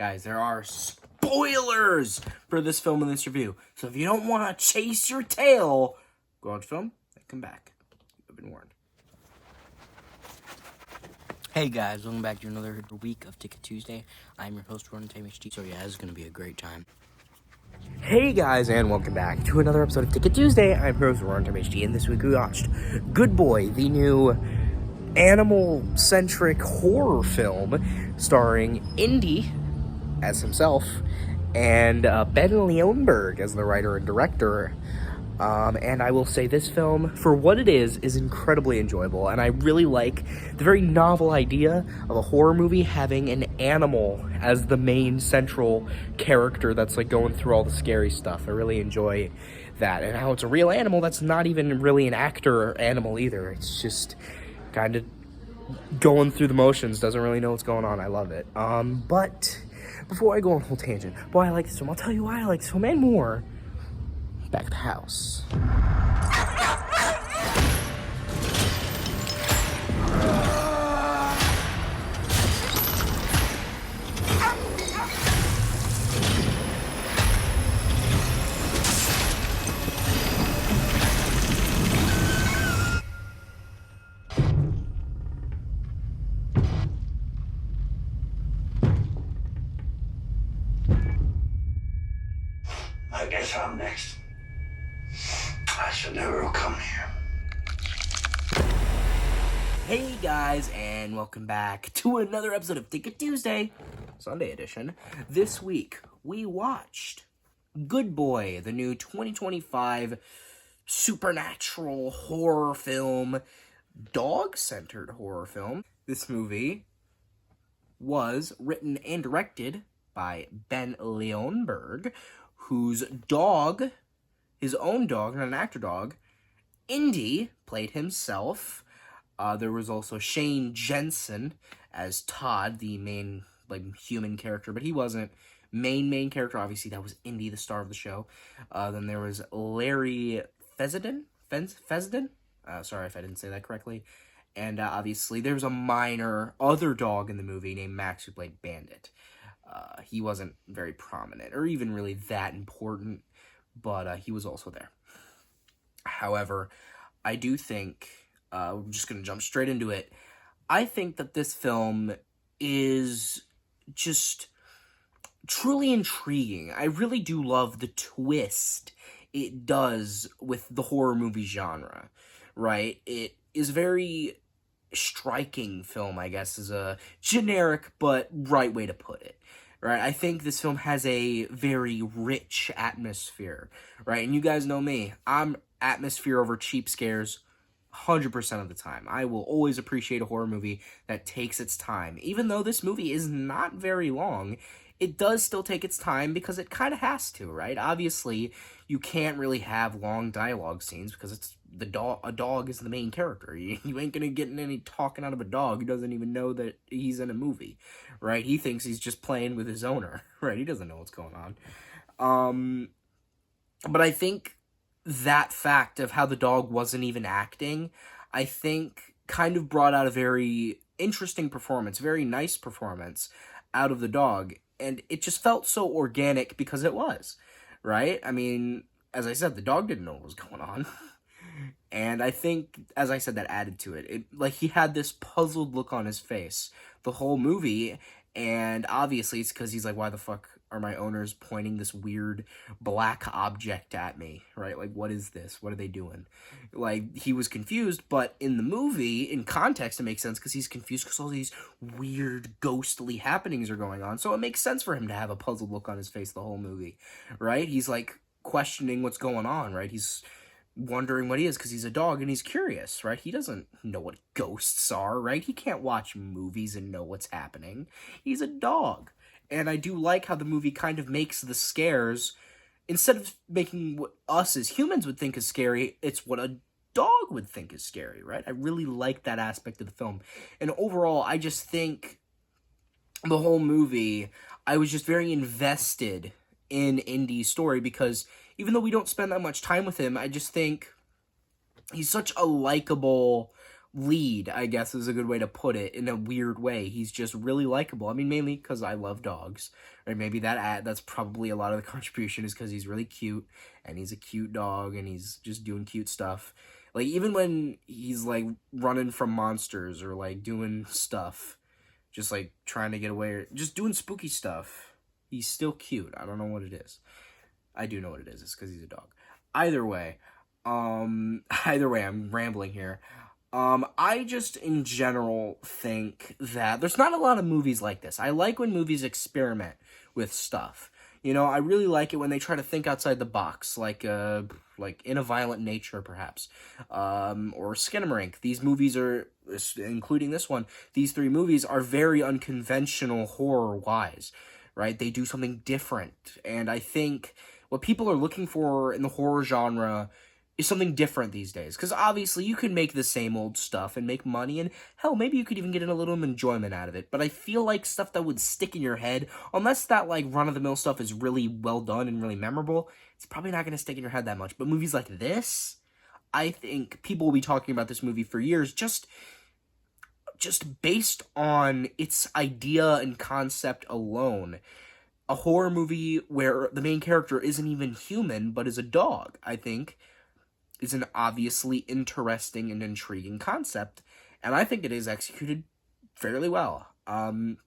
Guys, there are spoilers for this film and this review. So if you don't want to chase your tail, go watch film and come back. You've been warned. Hey guys, welcome back to another week of Ticket Tuesday. I'm your host, Runtime HD. So yeah, it's going to be a great time. Hey guys, and welcome back to another episode of Ticket Tuesday. I'm your host, Runtime HD, and this week we watched Good Boy, the new animal-centric horror film starring Indy as himself and Ben Leonberg as the writer and director. And I will say this film, for what it is incredibly enjoyable, and I really like the very novel idea of a horror movie having an animal as the main central character that's like going through all the scary stuff. I really enjoy that, and how it's a real animal that's not even really an actor animal either. It's just kind of going through the motions, doesn't really know what's going on. I love it. But before I go on a whole tangent, why I like this film, I'll tell you why I like this film and more. Back at the house. I guess I'm next. I should never have come here. Hey guys, and welcome back to another episode of Ticket Tuesday, Sunday edition. This week, we watched Good Boy, the new 2025 supernatural horror film, dog-centered horror film. This movie was written and directed by Ben Leonberg, whose dog, his own dog, not an actor dog, Indy, played himself. There was also Shane Jensen as Todd, the main, human character, but he wasn't main character. Obviously, that was Indy, the star of the show. Then there was Larry Fessenden? Sorry if I didn't say that correctly. And, obviously, there was a minor other dog in the movie named Max who played Bandit. He wasn't very prominent, or even really that important, but, he was also there. However, I do think, we're just going to jump straight into it. I think that this film is just truly intriguing. I really do love the twist it does with the horror movie genre, right? It is very striking film, I guess, is a generic but right way to put it, right? I think this film has a very rich atmosphere, right? And you guys know me. I'm atmosphere over cheap scares 100% of the time. I will always appreciate a horror movie that takes its time. Even though this movie is not very long, it does still take its time because it kind of has to, right? Obviously, you can't really have long dialogue scenes because it's the dog. A dog is the main character. You ain't gonna get any talking out of a dog who doesn't even know that he's in a movie, right? He thinks he's just playing with his owner, right? He doesn't know what's going on. But I think that fact of how the dog wasn't even acting, I think kind of brought out a very interesting performance, very nice performance out of the dog. And it just felt so organic because it was, right? I mean, as I said, the dog didn't know what was going on. And I think, as I said, that added to it. He had this puzzled look on his face the whole movie. And obviously it's because he's like, why the fuck are my owners pointing this weird black object at me, right? What is this? What are they doing? He was confused, but in the movie, in context, it makes sense because he's confused because all these weird, ghostly happenings are going on. So it makes sense for him to have a puzzled look on his face the whole movie, right? He's, questioning what's going on, right? He's wondering what he is because he's a dog and he's curious, right? He doesn't know what ghosts are, right? He can't watch movies and know what's happening. He's a dog. And I do like how the movie kind of makes the scares, instead of making what us as humans would think is scary, it's what a dog would think is scary, right? I really like that aspect of the film. And overall, I just think the whole movie, I was just very invested in Indy's story because even though we don't spend that much time with him, I just think he's such a likable, lead, I guess is a good way to put it, in a weird way. He's just really likable. I mean, mainly because I love dogs. Or maybe that's probably a lot of the contribution, is because he's really cute, and he's a cute dog, and he's just doing cute stuff. Like, even when he's, like, running from monsters, or, like, doing stuff, just, like, trying to get away, or just doing spooky stuff, he's still cute. I don't know what it is. I do know what it is. It's because he's a dog. Either way, I'm rambling here. I just, in general, think that there's not a lot of movies like this. I like when movies experiment with stuff. You know, I really like it when they try to think outside the box, like In a Violent Nature, perhaps, or Skinamarink. These movies are, including this one, these three movies are very unconventional horror-wise, right? They do something different, and I think what people are looking for in the horror genre is something different these days. Because obviously you can make the same old stuff and make money, and hell, maybe you could even get a little enjoyment out of it. But I feel like stuff that would stick in your head, unless that like run-of-the-mill stuff is really well done and really memorable, it's probably not going to stick in your head that much. But movies like this, I think people will be talking about this movie for years, just based on its idea and concept alone. A horror movie where the main character isn't even human, but is a dog, I think, is an obviously interesting and intriguing concept, and I think it is executed fairly well. And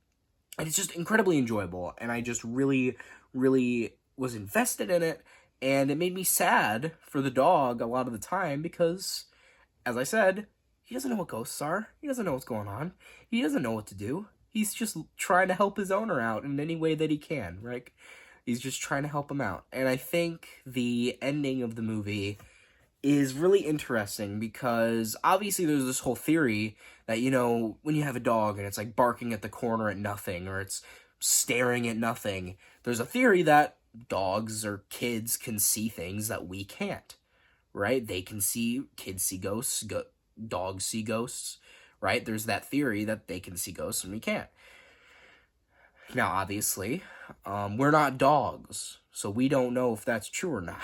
it's just incredibly enjoyable, and I just really, really was invested in it, and it made me sad for the dog a lot of the time because, as I said, he doesn't know what ghosts are. He doesn't know what's going on. He doesn't know what to do. He's just trying to help his owner out in any way that he can, right? He's just trying to help him out. And I think the ending of the movie is really interesting because obviously there's this whole theory that, you know, when you have a dog and it's like barking at the corner at nothing, or it's staring at nothing, there's a theory that dogs or kids can see things that we can't, right? Kids see ghosts, dogs see ghosts, right? There's that theory that they can see ghosts and we can't. Now, obviously, we're not dogs, so we don't know if that's true or not.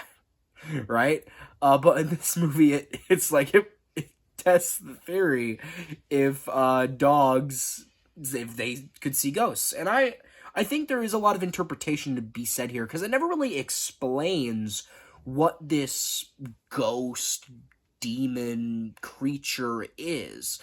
Right? But in this movie, it's like it tests the theory if dogs, if they could see ghosts. And I think there is a lot of interpretation to be said here, because it never really explains what this ghost, demon, creature is.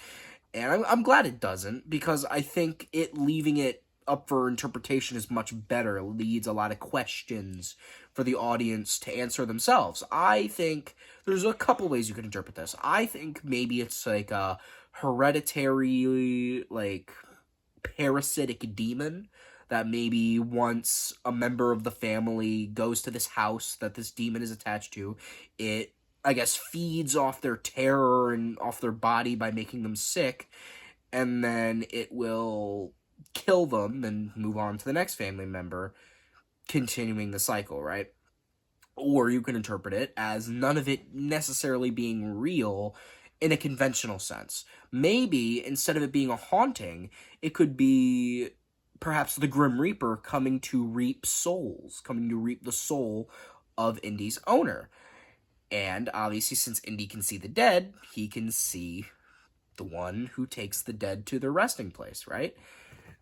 And I'm glad it doesn't, because I think leaving it up for interpretation is much better. It leads a lot of questions for the audience to answer themselves. I think there's a couple ways you could interpret this. I think maybe it's like a hereditary, like, parasitic demon that maybe once a member of the family goes to this house that this demon is attached to, it, I guess, feeds off their terror and off their body by making them sick, and then it will kill them and move on to the next family member, continuing the cycle, right? Or you can interpret it as none of it necessarily being real in a conventional sense. Maybe instead of it being a haunting, it could be perhaps the Grim Reaper coming to reap souls, coming to reap the soul of Indy's owner. And obviously, since Indy can see the dead, he can see the one who takes the dead to their resting place, right?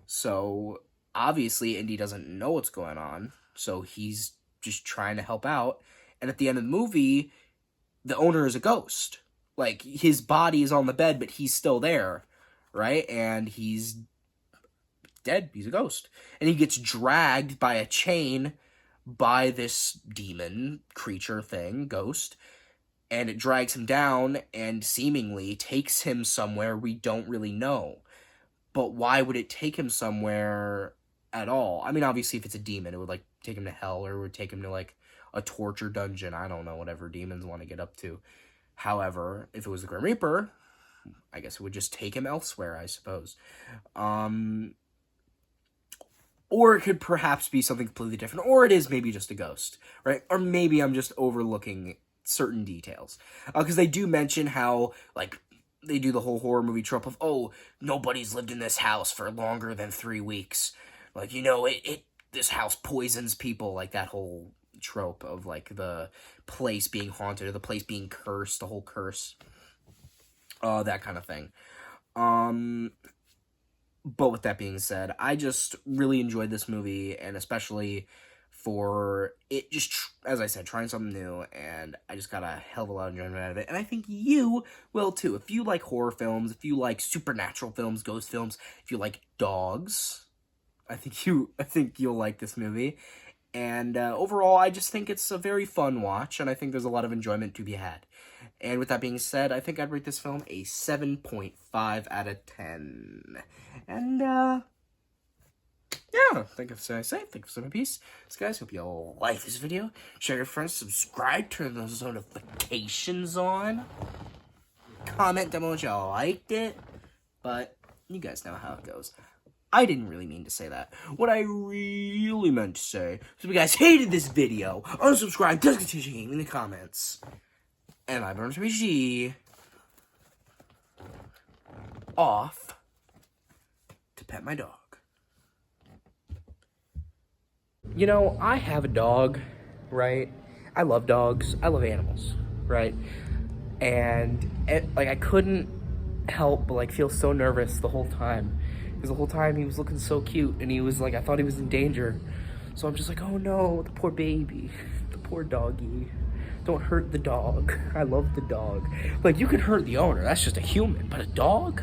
So, obviously, Indy doesn't know what's going on, so he's just trying to help out. And at the end of the movie, the owner is a ghost. Like, his body is on the bed, but he's still there, right? And he's dead. He's a ghost. And he gets dragged by a chain by this demon creature thing, ghost, and it drags him down and seemingly takes him somewhere we don't really know. But why would it take him somewhere at all? I mean, obviously, if it's a demon, it would, like, take him to hell, or it would take him to, like, a torture dungeon. I don't know, whatever demons want to get up to. However, if it was the Grim Reaper, I guess it would just take him elsewhere, I suppose. Or it could perhaps be something completely different, or it is maybe just a ghost, right? Or maybe I'm just overlooking certain details. Because they do mention how, like, they do the whole horror movie trope of, oh, nobody's lived in this house for longer than 3 weeks. Like, you know, this house poisons people, like that whole trope of, like, the place being haunted or the place being cursed, the whole curse. that kind of thing. But with that being said, I just really enjoyed this movie, and especially for it just, as I said, trying something new, and I just got a hell of a lot of enjoyment out of it, and I think you will too. If you like horror films, if you like supernatural films, ghost films, if you like dogs, I think you'll like this movie. And overall, I just think it's a very fun watch, and I think there's a lot of enjoyment to be had. And with that being said, I think I'd rate this film a 7.5 out of 10. And, yeah, think of something I say, think of something peace. So guys, hope you all like this video. Share your friends, subscribe, turn those notifications on. Comment down below if y'all liked it. But you guys know how it goes. I didn't really mean to say that. What I really meant to say is if you guys hated this video, unsubscribe, discontinue in the comments. And I'm going to be off to pet my dog. You know, I have a dog, right? I love dogs. I love animals, right? And I couldn't help but feel so nervous the whole time. Because the whole time he was looking so cute, and he was I thought he was in danger. So I'm just oh no, the poor baby, the poor doggy. Don't hurt the dog. I love the dog. You can hurt the owner, that's just a human. But a dog?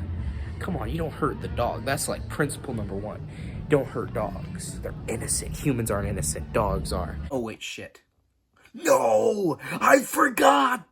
Come on, you don't hurt the dog. That's principle number 1. Don't hurt dogs. They're innocent. Humans aren't innocent. Dogs are. Oh wait, shit. No! I forgot!